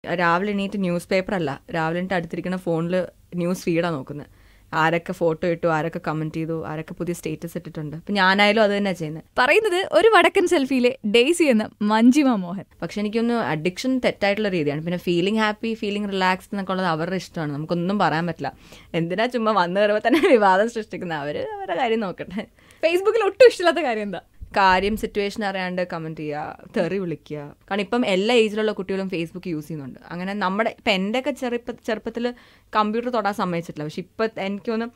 രാവിലെ എണീറ്റ് news paper അല്ല, രാവിലെ എണീറ്റ് അടുത്തിരിക്കുന്ന ഫോണിൽ ന്യൂസ് ഫീഡാണ് നോക്കുന്നത്. ആരൊക്കെ ഫോട്ടോ ഇട്ടു, ആരൊക്കെ കമന്റ് ചെയ്തു, ആരൊക്കെ പുതിയ സ്റ്റേറ്റസ് ഇട്ടിട്ടുണ്ട്. ഇപ്പം ഞാനായാലും അത് തന്നെ ചെയ്യുന്നത്. പറയുന്നത് ഒരു വടക്കൻ സെൽഫിയിലെ ഡെയ്സി എന്ന മഞ്ജിമ മോഹൻ. പക്ഷെ എനിക്കൊന്ന് അഡിക്ഷൻ തെറ്റായിട്ടുള്ള രീതിയാണ്. പിന്നെ ഫീലിംഗ് ഹാപ്പി, ഫീലിംഗ് റിലാക്സ്ഡ് എന്നൊക്കെ ഉള്ളത് അവരുടെ ഇഷ്ടമാണ്, നമുക്കൊന്നും പറയാൻ പറ്റില്ല. എന്തിനാ ചുമ്മാ വന്നു കയറുമ്പോൾ തന്നെ വിവാദം സൃഷ്ടിക്കുന്നത്? അവരുടെ കാര്യം നോക്കട്ടെ. ഫേസ്ബുക്കിൽ ഒട്ടും ഇഷ്ടമില്ലാത്ത കാര്യം എന്താ? കാര്യം സിറ്റുവേഷൻ അറിയാണ്ട് കമന്റ് ചെയ്യുക, തെറി വിളിക്കുക. കാരണം ഇപ്പം എല്ലാ ഏജിലുള്ള കുട്ടികളും ഫേസ്ബുക്ക് യൂസ് ചെയ്യുന്നുണ്ട്. അങ്ങനെ നമ്മുടെ ഇപ്പം എൻ്റെയൊക്കെ ചെറുപ്പത്തിൽ കമ്പ്യൂട്ടർ തൊടാൻ സമ്മതിച്ചിട്ടില്ല. പക്ഷെ ഇപ്പം എനിക്കൊന്ന്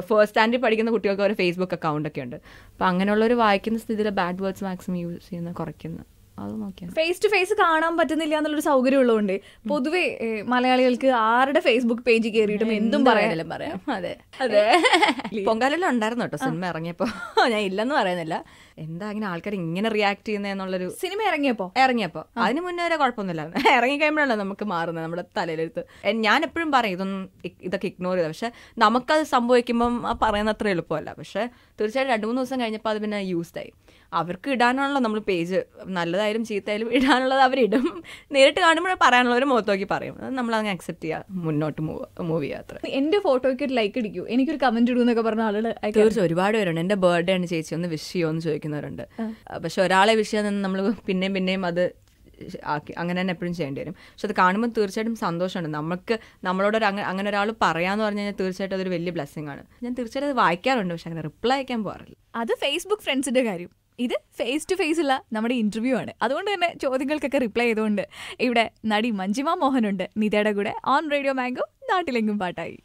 ഫസ്റ്റ് സ്റ്റാൻഡേർഡ് പഠിക്കുന്ന കുട്ടികൾക്ക് ഒരു ഫേസ്ബുക്ക് അക്കൗണ്ടൊക്കെ ഉണ്ട്. അപ്പം അങ്ങനെയുള്ളവർ വായിക്കുന്ന സ്ഥിതിയിൽ ബാഡ് വേർഡ്സ് മാക്സിമം യൂസ് ചെയ്യുന്ന കുറയ്ക്കുന്നത്. അത് നോക്കിയാൽ ഫേസ് ടു ഫേസ് കാണാൻ പറ്റുന്നില്ല എന്നുള്ളൊരു സൗകര്യം ഉള്ളതുകൊണ്ട് പൊതുവെ മലയാളികൾക്ക് ആരുടെ ഫേസ്ബുക്ക് പേജ് കയറിയിട്ടും എന്തും പറയാനെല്ലാം പറയാം. അതെ അതെ, പൊങ്കാലെല്ലാം ഉണ്ടായിരുന്നു കേട്ടോ സിനിമ ഇറങ്ങിയപ്പോൾ. ഞാൻ ഇല്ലെന്ന് പറയുന്നില്ല. എന്താ ഇങ്ങനെ ആൾക്കാർ ഇങ്ങനെ റിയാക്ട് ചെയ്യുന്നതെന്നുള്ളൊരു സിനിമ ഇറങ്ങിയപ്പോൾ അതിന് മുന്നേ വരെ കുഴപ്പമൊന്നുമില്ലായിരുന്നു. ഇറങ്ങി കഴിയുമ്പോഴാണ് നമുക്ക് മാറുന്നത് നമ്മുടെ തലയിലെടുത്ത്. ഞാൻ എപ്പോഴും പറയും ഇതൊക്കെ ഇഗ്നോർ ചെയ്താൽ, പക്ഷെ നമുക്കത് സംഭവിക്കുമ്പം പറയുന്ന അത്ര എളുപ്പമല്ല. പക്ഷെ തീർച്ചയായിട്ടും 2-3 ദിവസം കഴിഞ്ഞപ്പോൾ അത് പിന്നെ യൂസ്ഡായി. അവർക്ക് ഇടാനുള്ള നമ്മൾ പേജ് നല്ലതായാലും ചീത്തയായാലും ഇടാനുള്ളത് അവരിടും. നേരിട്ട് കാണുമ്പോൾ പറയാനുള്ളവർ മുഖത്ത് നോക്കി പറയും. അത് നമ്മളങ്ങനെ അക്സെപ്റ്റ് ചെയ്യുക, മുന്നോട്ട് മൂവ് ചെയ്യാത്ര. എൻ്റെ ഫോട്ടോയ്ക്ക് ഒരു ലൈക്ക് അടിക്കൂ, എനിക്കൊരു കമന്റ് ഇടൂ എന്നൊക്കെ പറഞ്ഞ ആളുകൾ തീർച്ചയായും ഒരുപാട് പേരുണ്ട്. എൻ്റെ ബർത്ത്ഡേ ആണ് ചേച്ചി, ഒന്ന് വിഷ് ചെയ്യുമോ എന്ന് ചോദിക്കുന്നവരുണ്ട്. പക്ഷെ ഒരാളെ വിഷ് ചെയ്യാൻ നമ്മൾ പിന്നെയും അത് ആക്കി അങ്ങനെ തന്നെ എപ്പോഴും ചെയ്യേണ്ടി വരും. പക്ഷെ അത് കാണുമ്പോൾ തീർച്ചയായിട്ടും സന്തോഷമുണ്ട്. നമ്മളോട് അങ്ങനെ ഒരാൾ പറയാന്ന് പറഞ്ഞു കഴിഞ്ഞാൽ തീർച്ചയായിട്ടും അതൊരു വലിയ ബ്ലെസ്സിങ് ആണ്. ഞാൻ തീർച്ചയായിട്ടും അത് വായിക്കാറുണ്ട്, പക്ഷെ അങ്ങനെ റിപ്ലൈ അയക്കാൻ പോകാറില്ല. അത് ഫേസ്ബുക്ക് ഫ്രണ്ട്സിന്റെ കാര്യം. ഇത് ഫേസ് ടു ഫേസ് ഉള്ള നമ്മുടെ ഇന്റർവ്യൂ ആണ്. അതുകൊണ്ട് തന്നെ ചോദ്യങ്ങൾക്കൊക്കെ റിപ്ലൈ ചെയ്തുകൊണ്ട് ഇവിടെ നടി മഞ്ജിമ മോഹനുണ്ട് നിതയുടെ കൂടെ ഓൺ റേഡിയോ മാംഗോ. നാട്ടിലെങ്കും പാട്ടായി.